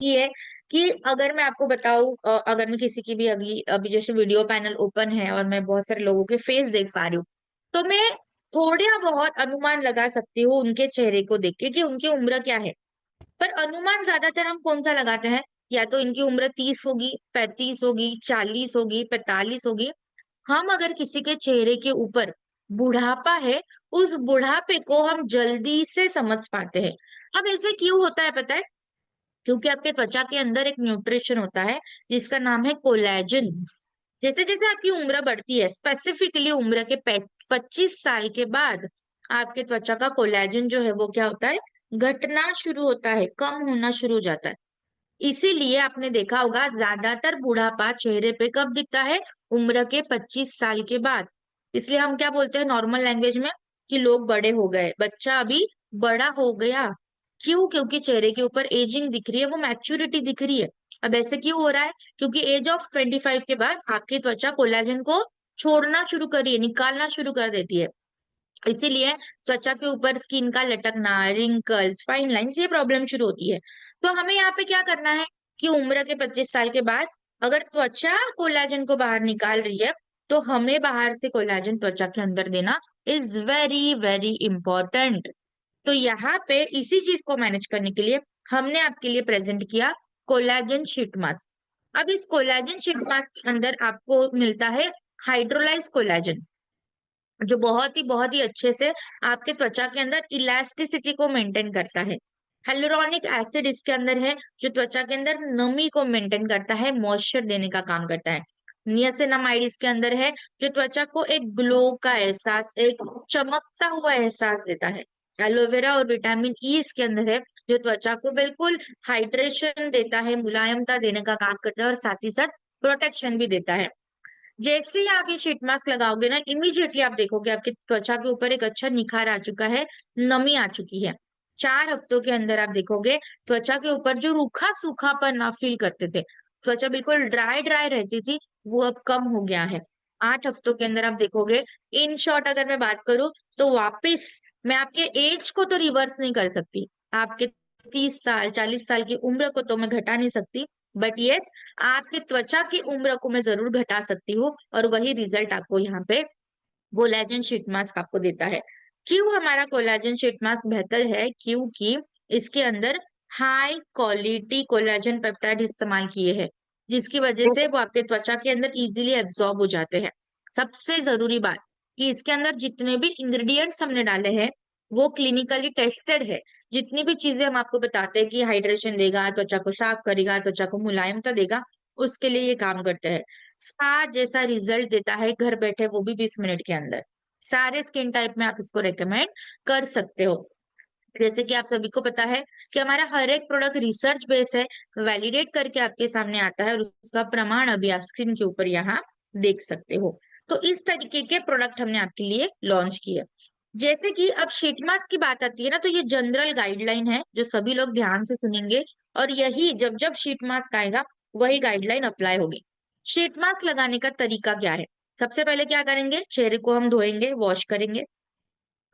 ये है कि अगर मैं आपको बताऊं, अगर मैं किसी की भी अभी अभी जैसे वीडियो पैनल ओपन है और मैं बहुत सारे लोगों के फेस देख पा रही हूँ, तो मैं थोड़ा बहुत अनुमान लगा सकती हूँ उनके चेहरे को देख के कि उनकी उम्र क्या है। पर अनुमान ज्यादातर हम कौन सा लगाते हैं? या तो इनकी उम्र 30 होगी, 35 होगी, 40 होगी, 45 होगी। हम अगर किसी के चेहरे के ऊपर बुढ़ापा है, उस बुढ़ापे को हम जल्दी से समझ पाते हैं। अब ऐसे क्यों होता है पता है? क्योंकि आपके त्वचा के अंदर एक न्यूट्रिशन होता है जिसका नाम है कोलेजन। जैसे जैसे आपकी उम्र बढ़ती है, स्पेसिफिकली उम्र के 25 साल के बाद आपके त्वचा का कोलेजन जो है वो क्या होता है, घटना शुरू होता है, कम होना शुरू हो जाता है। इसीलिए आपने देखा होगा ज्यादातर बुढ़ापा चेहरे पे कब दिखता है? उम्र के 25 साल के बाद। इसलिए हम क्या बोलते हैं नॉर्मल लैंग्वेज में कि लोग बड़े हो गए, बच्चा अभी बड़ा हो गया। क्यों? क्योंकि चेहरे के ऊपर एजिंग दिख रही है, वो मैच्योरिटी दिख रही है। अब ऐसे क्यों हो रहा है? क्योंकि एज ऑफ 25 के बाद आपकी त्वचा कोलेजन को छोड़ना शुरू कर रही है, निकालना शुरू कर देती है। इसीलिए त्वचा के ऊपर स्किन का लटकना, रिंकल्स, फाइन लाइंस, ये प्रॉब्लम शुरू होती है। तो हमें यहाँ पे क्या करना है कि उम्र के 25 साल के बाद अगर त्वचा कोलेजन को बाहर निकाल रही है, तो हमें बाहर से कोलेजन त्वचा के अंदर देना इज वेरी वेरी इंपॉर्टेंट। तो यहाँ पे इसी चीज को मैनेज करने के लिए हमने आपके लिए प्रेजेंट किया कोलेजन शीट मास्क। अब इस कोलेजन शीट मास्क के अंदर आपको मिलता है हाइड्रोलाइज कोलेजन, जो बहुत ही अच्छे से आपके त्वचा के अंदर इलास्टिसिटी को मेंटेन करता है। हेलुरोनिक एसिड इसके अंदर है, जो त्वचा के अंदर नमी को मेंटेन करता है, मॉइस्चर देने का काम करता है। नियासिनामाइड इसके अंदर है, जो त्वचा को एक ग्लो का एहसास, एक चमकता हुआ एहसास देता है। एलोवेरा और विटामिन ई इसके अंदर है, जो त्वचा को बिल्कुल हाइड्रेशन देता है, मुलायमता देने का काम करता है और साथ ही साथ प्रोटेक्शन भी देता है। जैसे ही आप ये शीट मास्क लगाओगे ना, इमीडिएटली आप देखोगे आपकी त्वचा के ऊपर एक अच्छा निखार आ चुका है, नमी आ चुकी है। 4 हफ्तों के अंदर आप देखोगे त्वचा के ऊपर जो रूखा सूखापन आप फील करते थे, त्वचा बिल्कुल ड्राई ड्राई रहती थी, वो अब कम हो गया है। 8 हफ्तों के अंदर आप देखोगे। इन शॉर्ट अगर मैं बात करूं, तो वापिस मैं आपके एज को तो रिवर्स नहीं कर सकती, आपके 30 साल 40 साल की उम्र को तो मैं घटा नहीं सकती, बट यस, आपकी त्वचा की उम्र को मैं जरूर घटा सकती हूँ, और वही रिजल्ट आपको यहाँ पे कोलेजन शीट मास्क आपको देता है। क्यों हमारा कोलेजन शीट मास्क बेहतर है? क्योंकि इसके अंदर हाई क्वालिटी कोलेजन पेप्टाइड इस्तेमाल किए हैं, जिसकी वजह से वो आपके त्वचा के अंदर इजीली एब्जॉर्ब हो जाते हैं। सबसे जरूरी बात कि इसके अंदर जितने भी इंग्रेडिएंट्स हमने डाले हैं वो क्लिनिकली टेस्टेड है। जितनी भी चीजें हम आपको बताते हैं कि हाइड्रेशन देगा, त्वचा को साफ करेगा, त्वचा को मुलायमता देगा, उसके लिए ये काम करते हैं। स्पा जैसा रिजल्ट देता है घर बैठे, वो भी 20 मिनट के अंदर। सारे स्किन टाइप में आप इसको रेकमेंड कर सकते हो। जैसे कि आप सभी को पता है कि हमारा हर एक प्रोडक्ट रिसर्च बेस है, वैलिडेट करके आपके सामने आता है, और उसका प्रमाण अभी आप स्क्रीन के ऊपर यहाँ देख सकते हो। तो इस तरीके के प्रोडक्ट हमने आपके लिए लॉन्च किए। जैसे कि अब शीट मास्क की बात आती है ना, तो ये जनरल गाइडलाइन है जो सभी लोग ध्यान से सुनेंगे, और यही जब जब शीट मास्क आएगा वही गाइडलाइन अप्लाई होगी। शीट मास्क लगाने का तरीका क्या है? सबसे पहले क्या करेंगे, चेहरे को हम धोएंगे, वॉश करेंगे।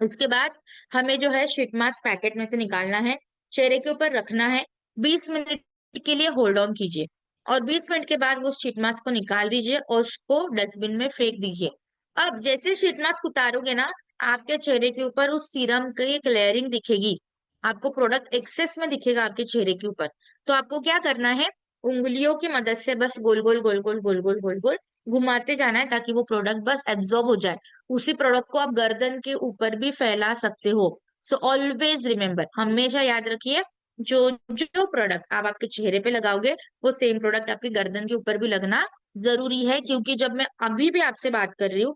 उसके बाद हमें जो है शीट मास्क पैकेट में से निकालना है, चेहरे के ऊपर रखना है, 20 मिनट के लिए होल्ड ऑन कीजिए, और 20 मिनट के बाद वो शीट मास्क को निकाल दीजिए और उसको डस्टबिन में फेंक दीजिए। अब जैसे शीट मास्क उतारोगे ना, आपके चेहरे के ऊपर उस सीरम की एक लेयरिंग दिखेगी, आपको प्रोडक्ट एक्सेस में दिखेगा आपके चेहरे के ऊपर। तो आपको क्या करना है, उंगलियों की मदद से बस गोल गोल गोल गोल गोल गोल गोल गोल घुमाते जाना है, ताकि वो प्रोडक्ट बस एब्जॉर्ब हो जाए। उसी प्रोडक्ट को आप गर्दन के ऊपर भी फैला सकते हो। सो ऑलवेज रिमेम्बर, हमेशा याद रखिए, जो जो प्रोडक्ट आप आपके चेहरे पे लगाओगे वो सेम प्रोडक्ट आपकी गर्दन के ऊपर भी लगना जरूरी है। क्योंकि जब मैं अभी भी आपसे बात कर रही हूँ,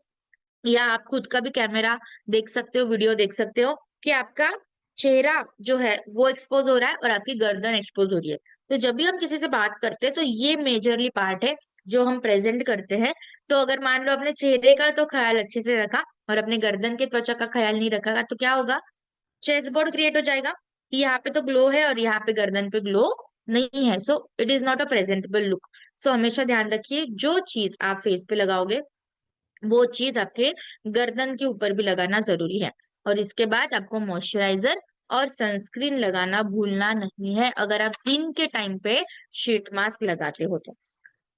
या आप खुद का भी कैमरा देख सकते हो, वीडियो देख सकते हो कि आपका चेहरा जो है वो एक्सपोज हो रहा है और आपकी गर्दन एक्सपोज हो रही है। तो जब भी हम किसी से बात करते हैं तो ये मेजरली पार्ट है जो हम प्रेजेंट करते हैं। तो अगर मान लो अपने चेहरे का तो ख्याल अच्छे से रखा और अपने गर्दन के त्वचा का ख्याल नहीं रखा, तो क्या होगा, चेस्ट बोर्ड क्रिएट हो जाएगा कि यहाँ पे तो ग्लो है और यहाँ पे गर्दन पे ग्लो नहीं है। So it is not a presentable look. So हमेशा ध्यान रखिए, जो चीज आप फेस पे लगाओगे वो चीज आपके गर्दन के ऊपर भी लगाना जरूरी है। और इसके बाद आपको मॉइस्चराइजर और सनस्क्रीन लगाना भूलना नहीं है अगर आप दिन के टाइम पे शीट मास्क लगाते हो तो।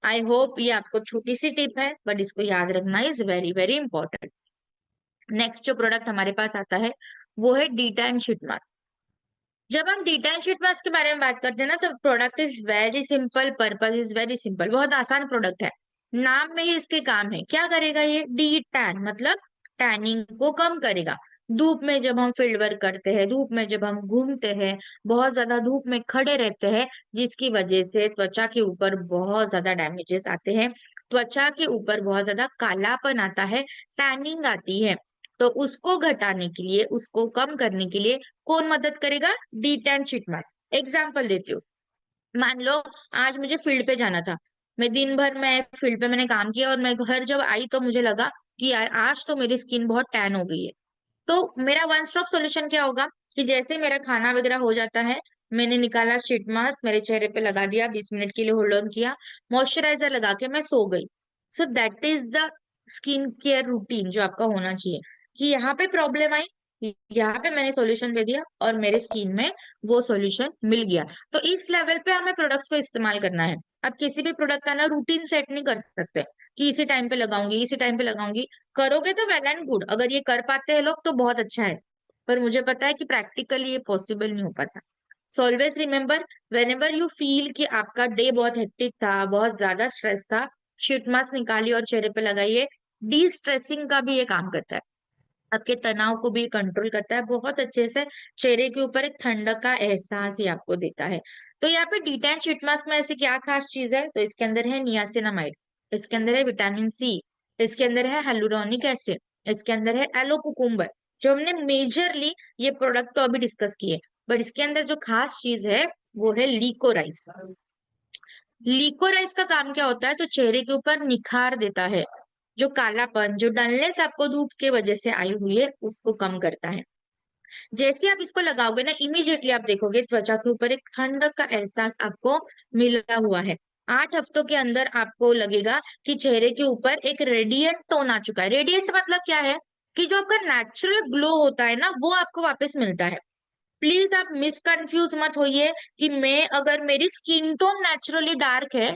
आई होप ये आपको छोटी सी टिप है, बट इसको याद रखना is very very important. Next जो प्रोडक्ट हमारे पास आता है वो है डीटैन शीट मास्क। जब हम डीटैन शीट मास्क के बारे में बात करते हैं ना, तो product is very simple, purpose is very simple, बहुत आसान प्रोडक्ट है। नाम में ही इसके काम है। क्या करेगा ये? डी टैन मतलब टैनिंग को कम करेगा। धूप में जब हम फील्ड वर्क करते हैं, धूप में जब हम घूमते हैं, बहुत ज्यादा धूप में खड़े रहते हैं, जिसकी वजह से त्वचा के ऊपर बहुत ज्यादा डैमेजेस आते हैं, त्वचा के ऊपर बहुत ज्यादा कालापन आता है, टैनिंग आती है। तो उसको घटाने के लिए, उसको कम करने के लिए कौन मदद करेगा? डी10 शीट मास्क। एग्जाम्पल देती हूँ। मान लो आज मुझे फील्ड पे जाना था, मैं दिन भर मैं फील्ड पे मैंने काम किया और मैं घर जब आई तो मुझे लगा कि यार आज तो मेरी स्किन बहुत टैन हो गई है। तो मेरा वन स्टॉप सॉल्यूशन क्या होगा कि जैसे मेरा खाना वगैरह हो जाता है, मैंने निकाला शीट मास्क, मेरे चेहरे पे लगा दिया, 20 मिनट के लिए होल्ड ऑन किया, मॉइस्चराइजर लगा के मैं सो गई। So that is the skin care routine जो आपका होना चाहिए। कि यहाँ पे प्रॉब्लम आई, यहाँ पे मैंने सॉल्यूशन दे दिया और मेरे स्किन में वो सॉल्यूशन मिल गया। तो इस लेवल पे हमें प्रोडक्ट्स को इस्तेमाल करना है। आप किसी भी प्रोडक्ट का ना रूटीन सेट नहीं कर सकते कि इसी टाइम पे लगाऊंगी, इसी टाइम पे लगाऊंगी। करोगे तो वेल एंड गुड, अगर ये कर पाते हैं लोग तो बहुत अच्छा है, पर मुझे पता है कि प्रैक्टिकली ये पॉसिबल नहीं हो पाता। So always remember, when ever you feel कि आपका डे बहुत हेक्टिक था, बहुत ज्यादा स्ट्रेस था, शीट मास्क निकालिए और चेहरे पे लगाइए। डी स्ट्रेसिंग का भी ये काम करता है, आपके तनाव को भी कंट्रोल करता है बहुत अच्छे से, चेहरे के ऊपर एक ठंडक का एहसास ही आपको देता है। तो यहाँ पे डिटैन शीट मास्क में ऐसी क्या खास चीज है? तो इसके अंदर है नियासिनामाइड, इसके अंदर है विटामिन सी, इसके अंदर है हेलुरोनिक एसिड, इसके अंदर है एलोकुकुम्बर। जो हमने मेजरली ये प्रोडक्ट तो अभी डिस्कस किए, बट इसके अंदर जो खास चीज है वो है लीकोराइस। लिकोराइस का काम क्या होता है? तो चेहरे के ऊपर निखार देता है, जो कालापन, जो डलनेस आपको धूप के वजह से आई हुई है उसको कम करता है। जैसे आप इसको लगाओगे ना, इमीडिएटली आप देखोगे त्वचा के ऊपर एक ठंडक का एहसास आपको मिला हुआ है। 8 हफ्तों के अंदर आपको लगेगा कि चेहरे के ऊपर एक रेडियंट टोन आ चुका है। रेडियंट मतलब क्या है? कि जो आपका नेचुरल ग्लो होता है ना, वो आपको वापस मिलता है। प्लीज आप मिसकंफ्यूज मत होइए कि मैं, अगर मेरी स्किन टोन नेचुरली डार्क है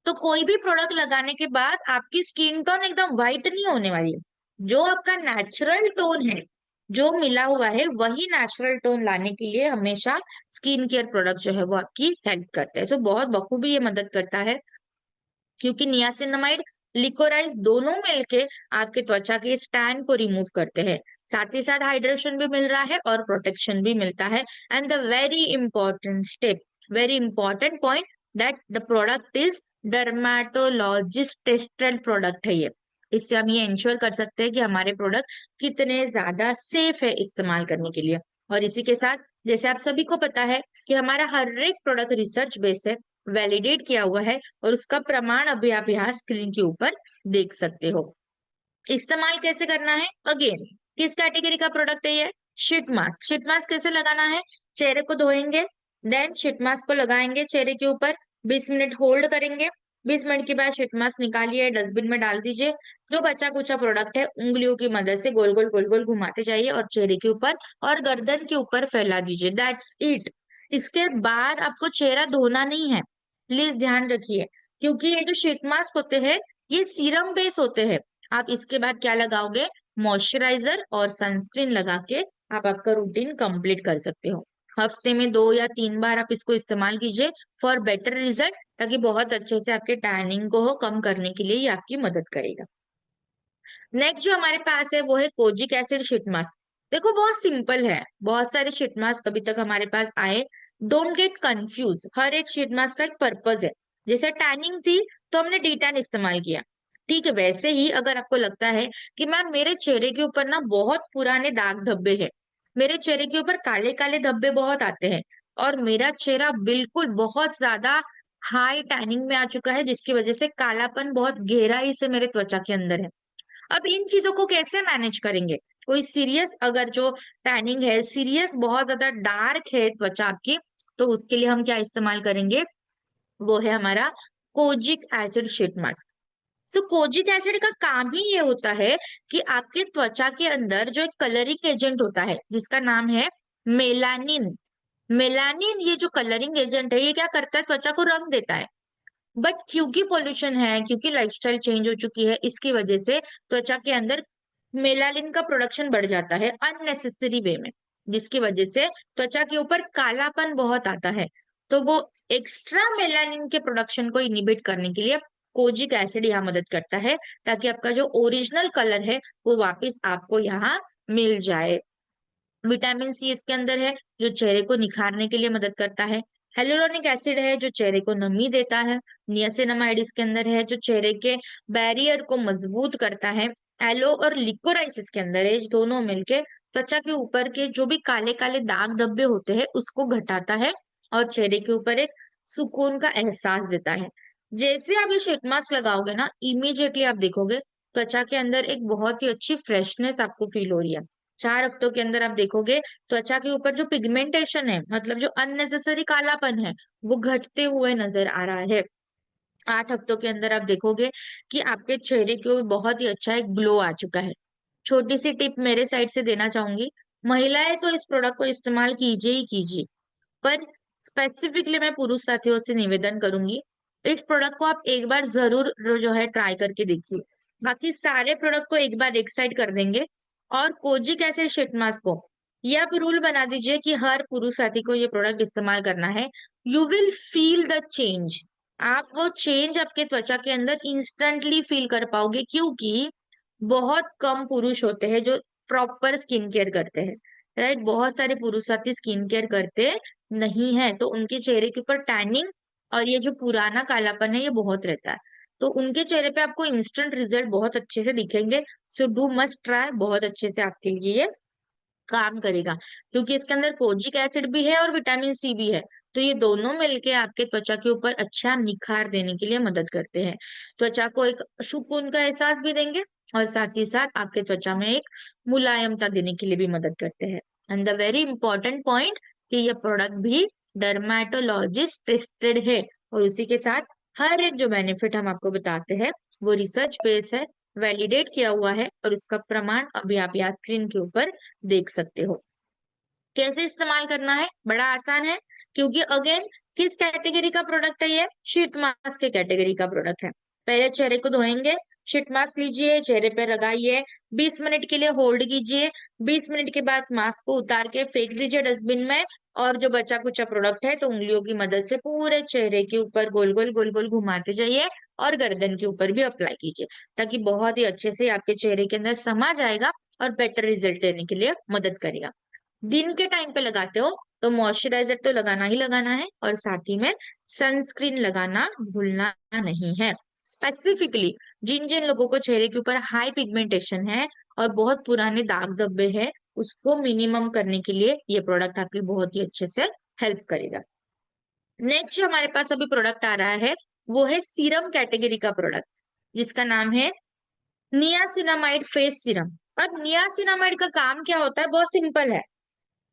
तो कोई भी प्रोडक्ट लगाने के बाद आपकी स्किन टोन एकदम व्हाइट नहीं होने वाली है। जो आपका नेचुरल टोन है, जो मिला हुआ है, वही नेचुरल टोन लाने के लिए हमेशा स्किन केयर प्रोडक्ट जो है वो आपकी हेल्प करते हैं। तो बहुत बखूबी ये मदद करता है, क्योंकि नियासिनामाइड, लिकोराइज दोनों मिलके आपके त्वचा के स्टैन को रिमूव करते हैं। साथ ही साथ हाइड्रेशन भी मिल रहा है और प्रोटेक्शन भी मिलता है। And the very important step, very important point, that the product is dermatologist tested product है ये। इससे हम ये इंश्योर कर सकते हैं कि हमारे प्रोडक्ट कितने ज्यादा सेफ है इस्तेमाल करने के लिए। और इसी के साथ, जैसे आप सभी को पता है कि हमारा हर एक प्रोडक्ट रिसर्च बेस है, वैलिडेट किया हुआ है, और उसका प्रमाण अभी आप यहाँ स्क्रीन के ऊपर देख सकते हो। इस्तेमाल कैसे करना है? अगेन, किस कैटेगरी का प्रोडक्ट है ये? Sheet mask. शीट मास्क कैसे लगाना है? चेहरे को धोएंगे, देन शीट मास्क को लगाएंगे चेहरे के ऊपर, 20 मिनट होल्ड करेंगे, 20 मिनट के बाद शीट मास्क निकालिए, डस्टबिन में डाल दीजिए। जो बचा कुचा प्रोडक्ट है उंगलियों की मदद से गोल गोल घुमाते जाइए और चेहरे के ऊपर और गर्दन के ऊपर फैला दीजिए। That's it. इसके बाद आपको चेहरा धोना नहीं है, प्लीज ध्यान रखिए, क्योंकि ये जो शीट मास्क होते हैं ये सीरम बेस होते हैं। आप इसके बाद क्या लगाओगे? मॉइस्चराइजर और सनस्क्रीन लगा के आप आपका रूटीन कंप्लीट कर सकते हो। हफ्ते में 2 या 3 बार आप इसको इस्तेमाल कीजिए फॉर बेटर रिजल्ट, ताकि बहुत अच्छे से आपके टैनिंग को कम करने के लिए ये आपकी मदद करेगा। नेक्स्ट जो हमारे पास है वो है कोजिक एसिड शीट मास्क। देखो बहुत सिंपल है, बहुत सारे शीट मास्क अभी तक हमारे पास आए। डोंट गेट कंफ्यूज, हर एक शीट मास्क का एक पर्पज है। जैसे टैनिंग थी तो हमने डी टैन इस्तेमाल किया, ठीक है, वैसे ही अगर आपको लगता है कि मैम मेरे चेहरे के ऊपर ना बहुत पुराने दाग धब्बे हैं, मेरे चेहरे के ऊपर काले काले धब्बे बहुत आते हैं, और मेरा चेहरा बिल्कुल बहुत ज्यादा हाई टैनिंग में आ चुका है, जिसकी वजह से कालापन बहुत गहराई से मेरे त्वचा के अंदर है। अब इन चीजों को कैसे मैनेज करेंगे? कोई सीरियस, अगर जो टैनिंग है सीरियस, बहुत ज्यादा डार्क है त्वचा आपकी, तो उसके लिए हम क्या इस्तेमाल करेंगे? वो है हमारा कोजिक एसिड शीट मास्क। सो कोजिक एसिड का काम ही ये होता है कि आपके त्वचा के अंदर जो एक कलरिंग एजेंट होता है जिसका नाम है मेलानिन। मेलानिन ये जो कलरिंग एजेंट है, ये क्या करता है, त्वचा को रंग देता है। बट क्योंकि पॉल्यूशन है, क्योंकि लाइफस्टाइल चेंज हो चुकी है, इसकी वजह से त्वचा के अंदर मेलानिन का प्रोडक्शन बढ़ जाता है अननेसेसरी वे में, जिसकी वजह से त्वचा के ऊपर कालापन बहुत आता है। तो वो एक्स्ट्रा मेलानिन के प्रोडक्शन को इनिबिट करने के लिए कोजिक एसिड यहाँ मदद करता है, ताकि आपका जो ओरिजिनल कलर है वो वापस आपको यहाँ मिल जाए। विटामिन सी इसके अंदर है, जो चेहरे को निखारने के लिए मदद करता है। हेलुरोनिक एसिड है, जो चेहरे को नमी देता है। नियासिनामाइड इसके अंदर है, जो चेहरे के बैरियर को मजबूत करता है। एलो और लिकोराइस इसके अंदर है, दोनों मिलके त्वचा के ऊपर के जो भी काले काले दाग धब्बे होते हैं उसको घटाता है और चेहरे के ऊपर एक सुकून का एहसास देता है। जैसे आप ये शीट मास्क लगाओगे ना, इमीडिएटली आप देखोगे त्वचा के अंदर एक बहुत ही अच्छी फ्रेशनेस आपको फील हो रही है। 4 हफ्तों के अंदर आप देखोगे त्वचा के ऊपर जो पिगमेंटेशन है, मतलब जो अननेसेसरी कालापन है, वो घटते हुए नजर आ रहा है। 8 हफ्तों के अंदर आप देखोगे कि आपके चेहरे के ऊपर बहुत ही अच्छा एक ग्लो आ चुका है। छोटी सी टिप मेरे साइड से देना चाहूंगी, महिलाएं तो इस प्रोडक्ट को इस्तेमाल कीजिए ही कीजिए, पर स्पेसिफिकली मैं पुरुष साथियों से निवेदन करूंगी, इस प्रोडक्ट को आप एक बार जरूर जो है ट्राई करके देखिए। बाकी सारे प्रोडक्ट को एक बार एक साइड कर देंगे और कोजिक एसिड शीट मास्क को ये आप रूल बना दीजिए कि हर पुरुष साथी को ये प्रोडक्ट इस्तेमाल करना है। You will feel the change. आप वो चेंज आपके त्वचा के अंदर इंस्टेंटली फील कर पाओगे, क्योंकि बहुत कम पुरुष होते हैं जो प्रॉपर स्किन केयर करते हैं, राइट। बहुत सारे पुरुष साथी स्किन केयर करते नहीं है, तो उनके चेहरे के ऊपर टैनिंग और ये जो पुराना कालापन है ये बहुत रहता है। तो उनके चेहरे पे आपको इंस्टेंट रिजल्ट बहुत अच्छे से दिखेंगे। सो डू मस्ट ट्राई, बहुत अच्छे से आपके लिए ये काम करेगा, क्योंकि इसके अंदर कोजिक एसिड भी है और विटामिन सी भी है। तो ये दोनों मिलके आपके त्वचा के ऊपर अच्छा निखार देने के लिए मदद करते हैं। त्वचा को एक सुकून का एहसास भी देंगे और साथ ही साथ आपके त्वचा में एक मुलायमता देने के लिए भी मदद करते हैं। And the very important point कि ये प्रोडक्ट भी डर्मेटोलॉजिस्ट टेस्टेड है, और उसी के साथ हर एक जो बेनिफिट हम आपको बताते हैं वो रिसर्च बेस है, वैलिडेट किया हुआ है, और इसका प्रमाण अभी आप यहाँ स्क्रीन के ऊपर देख सकते हो। कैसे इस्तेमाल करना है, बड़ा आसान है, क्योंकि अगेन किस कैटेगरी का प्रोडक्ट है, ये शीट मास्क के कैटेगरी का प्रोडक्ट है। पहले चेहरे को धोएंगे, शीट मास्क लीजिए, चेहरे पे लगाइए, 20 मिनट के लिए होल्ड कीजिए, 20 मिनट के बाद मास्क को उतार के फेंक दीजिए डस्टबिन में, और जो बचा कुचा प्रोडक्ट है तो उंगलियों की मदद से पूरे चेहरे के ऊपर गोल गोल घुमाते जाइए और गर्दन के ऊपर भी अप्लाई कीजिए, ताकि बहुत ही अच्छे से आपके चेहरे के अंदर समा जाएगा और बेटर रिजल्ट देने के लिए मदद करेगा। दिन के टाइम पे लगाते हो तो मॉइस्चराइजर तो लगाना ही लगाना है, और साथ ही में सनस्क्रीन लगाना भूलना नहीं है। स्पेसिफिकली जिन जिन लोगों को चेहरे के ऊपर हाई पिगमेंटेशन है और बहुत पुराने दाग धब्बे हैं, उसको मिनिमम करने के लिए ये प्रोडक्ट आपकी बहुत ही अच्छे से हेल्प करेगा। नेक्स्ट जो हमारे पास अभी प्रोडक्ट आ रहा है वो है सीरम कैटेगरी का प्रोडक्ट, जिसका नाम है नियासिनामाइड फेस सीरम। अब नियासिनामाइड का काम क्या होता है, बहुत सिंपल है।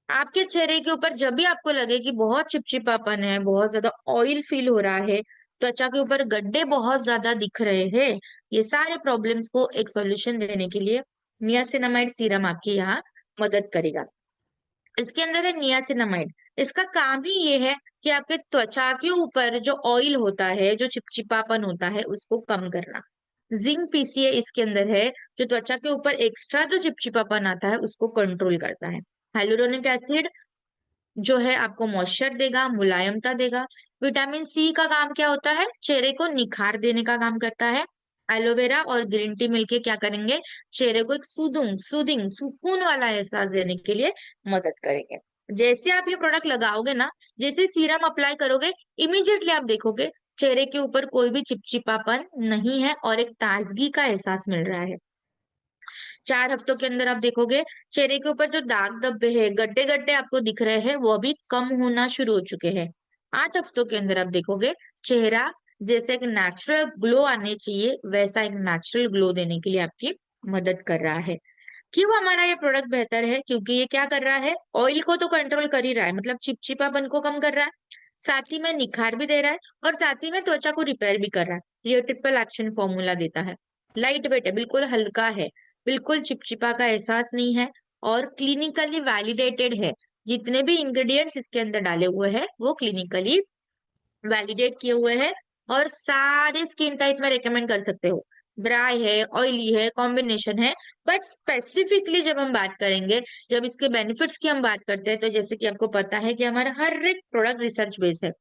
आपके चेहरे के ऊपर जब भी आपको लगे कि बहुत चिपचिपापन है, बहुत ज्यादा ऑयल फील हो रहा है, त्वचा के ऊपर गड्ढे बहुत ज्यादा दिख रहे हैं, ये सारे प्रॉब्लम्स को एक सॉल्यूशन देने के लिए नियासिनामाइड सीरम आपकी यहाँ मदद करेगा। इसके अंदर है नियासिनामाइड। इसका काम ही ये है कि आपके त्वचा के ऊपर जो ऑयल होता है, जो चिपचिपापन होता है, उसको कम करना। जिंक पीसीए इसके अंदर है, जो त्वचा के ऊपर एक्स्ट्रा जो चिपचिपापन आता है उसको कंट्रोल करता है। हाइलुरोनिक एसिड जो है आपको मॉइस्चर देगा, मुलायमता देगा। विटामिन सी का काम क्या होता है, चेहरे को निखार देने का काम करता है। एलोवेरा और ग्रीन टी मिलके क्या करेंगे, चेहरे को एक सूदिंग सुकून वाला एहसास देने के लिए मदद करेंगे। जैसे आप ये प्रोडक्ट लगाओगे ना, जैसे सीरम अप्लाई करोगे, इमीडिएटली आप देखोगे चेहरे के ऊपर कोई भी चिपचिपापन नहीं है और एक ताजगी का एहसास मिल रहा है। 4 हफ्तों के अंदर आप देखोगे चेहरे के ऊपर जो दाग धब्बे हैं, गड्ढे गड्ढे आपको दिख रहे हैं, वो अभी कम होना शुरू हो चुके हैं। 8 हफ्तों के अंदर आप देखोगे चेहरा जैसे एक नेचुरल ग्लो आने चाहिए, वैसा एक नेचुरल ग्लो देने के लिए आपकी मदद कर रहा है। क्यों हमारा ये प्रोडक्ट बेहतर है, क्योंकि ये क्या कर रहा है, ऑयल को तो कंट्रोल कर ही रहा है, मतलब चिपचिपापन को कम कर रहा है, साथ ही में निखार भी दे रहा है, और साथ ही में त्वचा को रिपेयर भी कर रहा है। ये ट्रिपल एक्शन फॉर्मूला देता है। लाइट वेट है, बिल्कुल हल्का है, बिल्कुल चिपचिपा का एहसास नहीं है, और क्लिनिकली वैलिडेटेड है। जितने भी इंग्रेडिएंट्स इसके अंदर डाले हुए हैं वो क्लिनिकली वैलिडेट किए हुए हैं और सारे स्किन टाइप में रेकमेंड कर सकते हो। ड्राई है, ऑयली है, कॉम्बिनेशन है। बट स्पेसिफिकली जब हम बात करेंगे, जब इसके बेनिफिट्स की हम बात करते हैं, तो जैसे कि आपको पता है कि हमारा हर एक प्रोडक्ट रिसर्च बेस्ड है।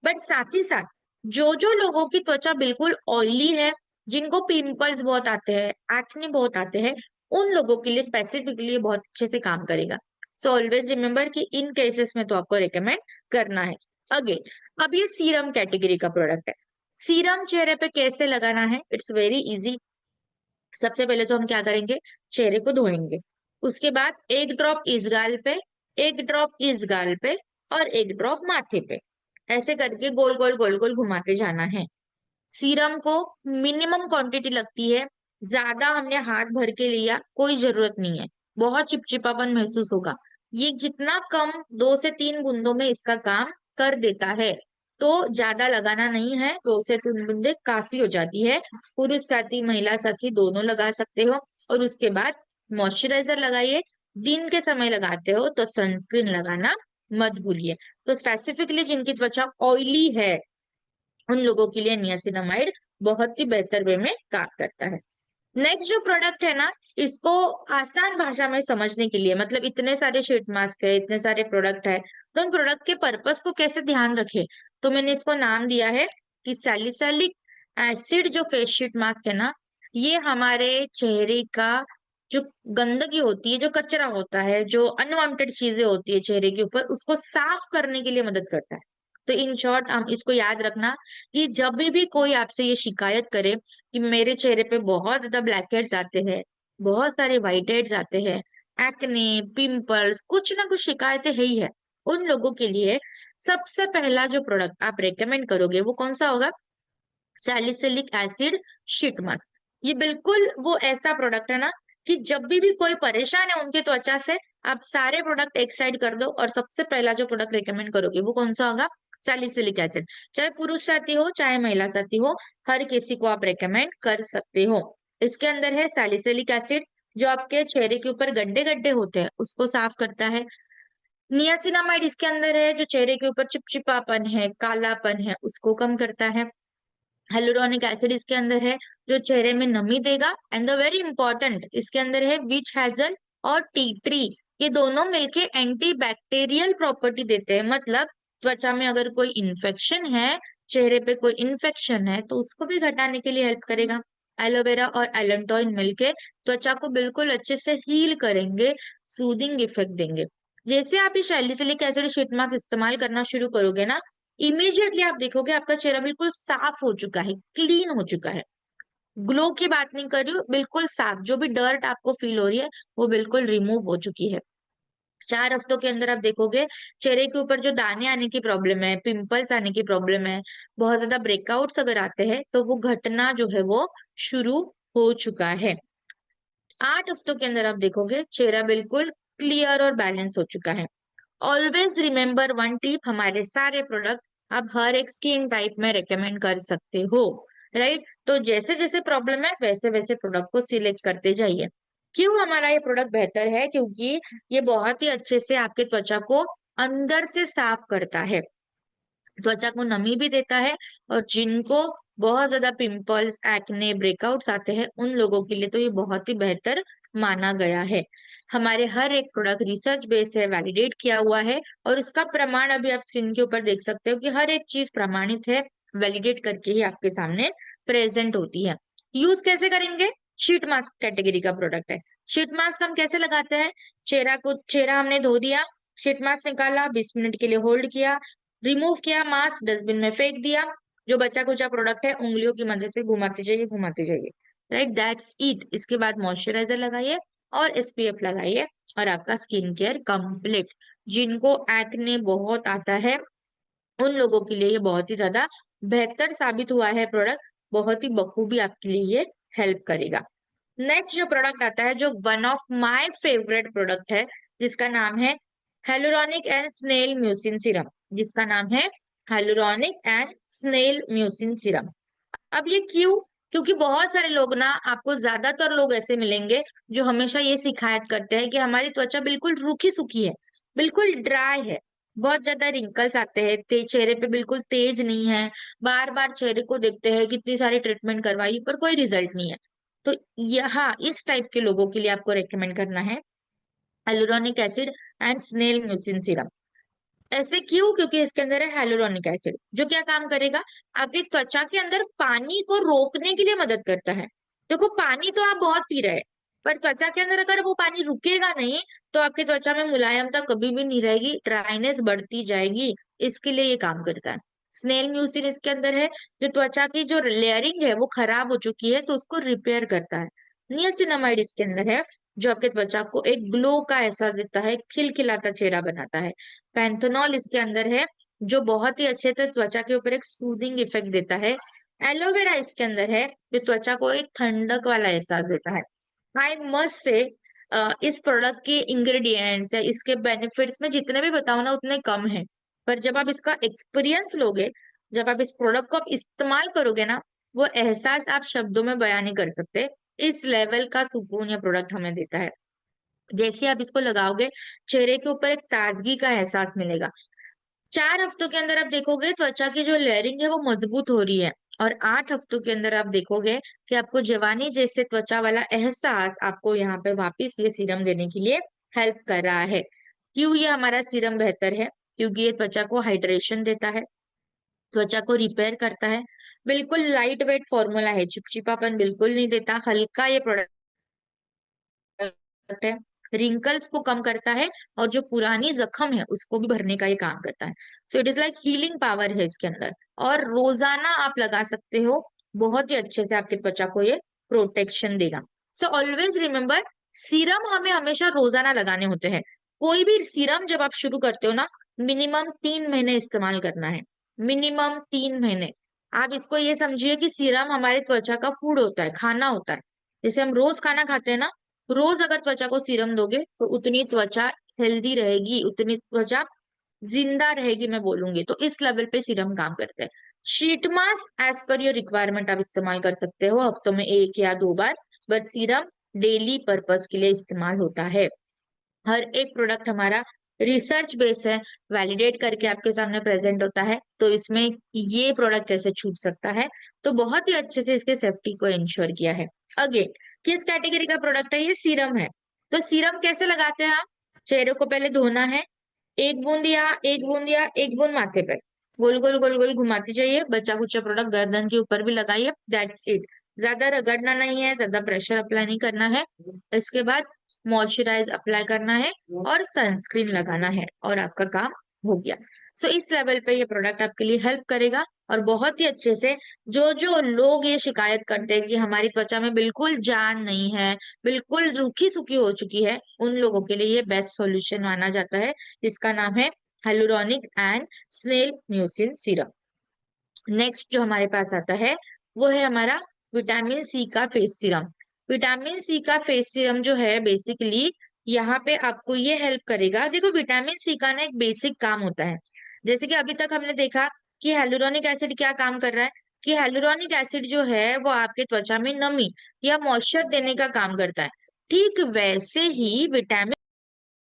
बट साथ ही साथ जो जो लोगों की त्वचा बिल्कुल ऑयली है, जिनको पिंपल्स बहुत आते हैं, एक्ने बहुत आते हैं, उन लोगों के लिए स्पेसिफिकली बहुत अच्छे से काम करेगा। सो ऑलवेज रिमेम्बर कि इन केसेस में तो आपको रिकमेंड करना है। अगेन, अब ये सीरम कैटेगरी का प्रोडक्ट है। सीरम चेहरे पे कैसे लगाना है? It's very easy. सबसे पहले तो हम क्या करेंगे, चेहरे को धोएंगे। उसके बाद एक ड्रॉप इस गाल पे, एक ड्रॉप इस गाल पे और एक ड्रॉप माथे पे, ऐसे करके गोल गोल गोल गोल घुमाते जाना है। सीरम को मिनिमम क्वांटिटी लगती है, ज्यादा हमने हाथ भर के लिया कोई जरूरत नहीं है, बहुत चिपचिपापन महसूस होगा। ये जितना कम 2 से 3 बूंदों में इसका काम कर देता है, तो ज्यादा लगाना नहीं है, 2 से 3 बूंदे काफी हो जाती है। पुरुष साथी महिला साथी दोनों लगा सकते हो। और उसके बाद मॉइस्चराइजर लगाइए। दिन के समय लगाते हो तो सनस्क्रीन लगाना मत भूलिए। तो स्पेसिफिकली जिनकी त्वचा ऑयली है उन लोगों के लिए नियासिनामाइड बहुत ही बेहतर वे में काम करता है। नेक्स्ट जो प्रोडक्ट है ना, इसको आसान भाषा में समझने के लिए, मतलब इतने सारे शीट मास्क है, इतने सारे प्रोडक्ट है, तो उन प्रोडक्ट के पर्पस को कैसे ध्यान रखे, तो मैंने इसको नाम दिया है कि सैलिसिलिक एसिड जो फेस शीट मास्क है ना, ये हमारे चेहरे का जो गंदगी होती है, जो कचरा होता है, जो अनवांटेड चीजें होती है चेहरे के ऊपर, उसको साफ करने के लिए मदद करता है। तो इन शॉर्ट हम इसको याद रखना कि जब भी कोई आपसे ये शिकायत करे कि मेरे चेहरे पे बहुत ज्यादा ब्लैक हेड्स आते हैं, बहुत सारे व्हाइट हेड्स आते हैं, एक्ने, पिंपल्स, कुछ ना कुछ शिकायतें है ही है, उन लोगों के लिए सबसे पहला जो प्रोडक्ट आप रेकमेंड करोगे वो कौन सा होगा? Salicylic acid sheet mask. ये बिल्कुल वो ऐसा प्रोडक्ट है ना कि जब भी कोई परेशान है उनकी त्वचा से, आप सारे प्रोडक्ट एक साइड कर दो और सबसे पहला जो प्रोडक्ट रेकमेंड करोगे वो कौन सा होगा? Salicylic acid. चाहे पुरुष साथी हो चाहे महिला साथी हो, हर किसी को आप रेकमेंड कर सकते हो। इसके अंदर है सैलिसिलिक एसिड, जो आपके चेहरे के ऊपर गड्ढे गड्ढे होते हैं उसको साफ करता है। नियासिनामाइड इसके अंदर है, जो चेहरे के ऊपर चिपचिपापन है, कालापन है, उसको कम करता है। हेलुरोनिक एसिड इसके अंदर है, जो चेहरे में नमी देगा। एंड द वेरी इंपॉर्टेंट इसके अंदर है विच हैजल और टी ट्री। ये दोनों मिलके एंटी बैक्टीरियल प्रॉपर्टी देते हैं, मतलब त्वचा में अगर कोई इन्फेक्शन है, चेहरे पे कोई इन्फेक्शन है, तो उसको भी घटाने के लिए हेल्प करेगा। एलोवेरा और एलेंटोइन मिलके त्वचा को बिल्कुल अच्छे से हील करेंगे, सूदिंग इफेक्ट देंगे। जैसे आप इस सैलिसिलिक एसिड शीट मास्क इस्तेमाल करना शुरू करोगे ना, इमीडिएटली आप देखोगे आपका चेहरा बिल्कुल साफ हो चुका है, क्लीन हो चुका है। ग्लो की बात नहीं कर रही हूँ, बिल्कुल साफ, जो भी डर्ट आपको फील हो रही है वो बिल्कुल रिमूव हो चुकी है। 4 हफ्तों के अंदर आप देखोगे चेहरे के ऊपर जो दाने आने की प्रॉब्लम है, पिंपल्स आने की प्रॉब्लम है, बहुत ज्यादा ब्रेकआउट्स अगर आते हैं, तो वो घटना जो है वो शुरू हो चुका है। 8 हफ्तों के अंदर आप देखोगे चेहरा बिल्कुल क्लियर और बैलेंस हो चुका है। ऑलवेज रिमेम्बर वन टिप, हमारे सारे प्रोडक्ट आप हर एक स्किन टाइप में रेकमेंड कर सकते हो, राइट? तो जैसे जैसे प्रॉब्लम है वैसे वैसे प्रोडक्ट को सिलेक्ट करते जाइए। क्यों हमारा ये प्रोडक्ट बेहतर है? क्योंकि ये बहुत ही अच्छे से आपके त्वचा को अंदर से साफ करता है, त्वचा को नमी भी देता है। और जिनको बहुत ज्यादा पिंपल्स, एक्ने, ब्रेकआउट्स आते हैं, उन लोगों के लिए तो ये बहुत ही बेहतर माना गया है। हमारे हर एक प्रोडक्ट रिसर्च बेस्ड है, वैलिडेट किया हुआ है, और इसका प्रमाण अभी आप स्क्रीन के ऊपर देख सकते हो कि हर एक चीज प्रमाणित है, वैलिडेट करके ही आपके सामने प्रेजेंट होती है। यूज कैसे करेंगे? शीट मास्क कैटेगरी का प्रोडक्ट है। शीट मास्क हम कैसे लगाते हैं? चेहरा हमने धो दिया, शीट मास्क निकाला, 20 मिनट के लिए होल्ड किया, रिमूव किया, मास्क डस्टबिन में फेंक दिया। जो बचा कुचा प्रोडक्ट है उंगलियों की मदद से घुमाते जाइए, घुमाते जाइए, राइट? That's it. इसके बाद मॉइस्चराइजर लगाइए और एसपीएफ लगाइए और आपका स्किन केयर कंप्लीट। जिनको एक्ने बहुत आता है उन लोगों के लिए ये बहुत ही ज्यादा बेहतर साबित हुआ है प्रोडक्ट, बहुत ही बखूबी आपके लिए ये हेल्प करेगा। नेक्स्ट जो प्रोडक्ट आता है, जो one of my favourite product है, जिसका नाम है हेलुरॉनिक एंड स्नेल म्यूसिन सीरम। जिसका नाम है हेलुरॉनिक एंड स्नेल म्यूसिन सीरम। अब ये क्यों? क्योंकि बहुत सारे लोग ना, आपको ज्यादातर लोग ऐसे मिलेंगे जो हमेशा ये शिकायत करते हैं कि हमारी त्वचा बिल्कुल रूखी सूखी है, बिल्कुल ड्राई है, बहुत ज्यादा रिंकल्स आते हैं, चेहरे पे बिल्कुल तेज नहीं है, बार बार चेहरे को देखते हैं, कितनी सारी ट्रीटमेंट करवाई पर कोई रिजल्ट नहीं है। तो यहाँ इस टाइप के लोगों के लिए आपको रेकमेंड करना है hyaluronic acid and snail mucin serum. ऐसे क्यों? क्योंकि इसके अंदर है hyaluronic एसिड, जो क्या काम करेगा, आपकी त्वचा के अंदर पानी को रोकने के लिए मदद करता है। देखो पानी तो आप बहुत पी रहे हैं, पर त्वचा के अंदर अगर वो पानी रुकेगा नहीं, तो आपकी त्वचा में मुलायमता कभी भी नहीं रहेगी, ड्राइनेस बढ़ती जाएगी। इसके लिए ये काम करता है। स्नेल म्यूसिन इसके अंदर है, जो त्वचा की जो लेयरिंग है वो खराब हो चुकी है, तो उसको रिपेयर करता है। नियासिनामाइड इसके अंदर है, जो आपके त्वचा को एक ग्लो का एहसास देता है, खिलखिलाता चेहरा बनाता है। पैंथेनॉल इसके अंदर है, जो बहुत ही अच्छे से त्वचा के ऊपर एक सूदिंग इफेक्ट देता है। एलोवेरा इसके अंदर है, जो त्वचा को एक ठंडक वाला एहसास देता है। आई मस्ट से इस प्रोडक्ट के इंग्रेडिएंट्स या इसके बेनिफिट्स में जितने भी बताऊं ना उतने कम है, पर जब आप इसका एक्सपीरियंस लोगे, जब आप इस प्रोडक्ट को आप इस्तेमाल करोगे ना, वो एहसास आप शब्दों में बयान नहीं कर सकते। इस लेवल का सुकून ये प्रोडक्ट हमें देता है। जैसे आप इसको लगाओगे, चेहरे के ऊपर एक ताजगी का एहसास मिलेगा। 4 हफ्तों के अंदर आप देखोगे त्वचा की जो लेयरिंग है वो मजबूत हो रही है, और 8 हफ्तों के अंदर आप देखोगे कि आपको जवानी जैसे त्वचा वाला एहसास आपको यहाँ पे वापिस ये सीरम देने के लिए हेल्प कर रहा है। क्यों ये हमारा सीरम बेहतर है? क्योंकि ये त्वचा को हाइड्रेशन देता है, त्वचा को रिपेयर करता है, बिल्कुल लाइट वेट फॉर्मूला है, चिपचिपापन बिल्कुल नहीं देता, हल्का ये प्रोडक्ट है, रिंकल्स को कम करता है, और जो पुरानी जख्म है उसको भी भरने का ये काम करता है। So it is like healing power है इसके अंदर, और रोजाना आप लगा सकते हो, बहुत ही अच्छे से आपकी त्वचा को ये प्रोटेक्शन देगा। सो ऑलवेज रिमेम्बर, सीरम हमें हमेशा रोजाना लगाने होते हैं। कोई भी सीरम जब आप शुरू करते हो ना, मिनिमम 3 महीने इस्तेमाल करना है, मिनिमम 3 महीने। आप इसको ये समझिए कि सीरम हमारे त्वचा का फूड होता है, खाना होता है। जैसे हम रोज खाना खाते हैं ना, रोज अगर त्वचा को सीरम दोगे तो उतनी त्वचा हेल्दी रहेगी, उतनी त्वचा जिंदा रहेगी, मैं बोलूंगी। तो इस लेवल पे सीरम काम करते हैं। Sheet mask as per your requirement आप इस्तेमाल कर सकते हो, हफ्तों में 1 या 2 बार, बट सीरम डेली पर्पस के लिए इस्तेमाल होता है। हर एक प्रोडक्ट हमारा रिसर्च बेस है, वैलिडेट करके आपके सामने प्रेजेंट होता है, तो इसमें ये प्रोडक्ट कैसे छूट सकता है? तो बहुत ही अच्छे से इसके सेफ्टी को इंश्योर किया है। अगेन, किस कैटेगरी का प्रोडक्ट है? ये सीरम है। तो सीरम कैसे लगाते हैं आप? चेहरे को पहले धोना है, एक बूंद माथे पे गोल गोल गोल गोल घुमाती जाइए, बचा कुचा प्रोडक्ट गर्दन के ऊपर भी लगाइए, दैट्स इट। ज्यादा रगड़ना नहीं है, ज्यादा प्रेशर अप्लाई नहीं करना है। इसके बाद मॉइस्चराइज अप्लाई करना है और सनस्क्रीन लगाना है, और आपका काम हो गया। सो इस लेवल पे ये प्रोडक्ट आपके लिए हेल्प करेगा, और बहुत ही अच्छे से जो जो लोग ये शिकायत करते हैं कि हमारी त्वचा में बिल्कुल जान नहीं है, बिल्कुल रूखी सूखी हो चुकी है, उन लोगों के लिए ये बेस्ट सॉल्यूशन माना जाता है, जिसका नाम है hyaluronic and snail mucin serum. Next जो हमारे पास आता है वो है हमारा विटामिन सी का फेस सीरम। विटामिन सी का फेस सीरम जो है बेसिकली यहाँ पे आपको ये हेल्प करेगा। देखो विटामिन सी का ना एक बेसिक काम होता है, जैसे कि अभी तक हमने देखा कि हेलुरोनिक एसिड क्या काम कर रहा है, कि हेलुरोनिक एसिड जो है वो आपके त्वचा में नमी या मॉइस्चर देने का काम करता है। ठीक वैसे ही विटामिन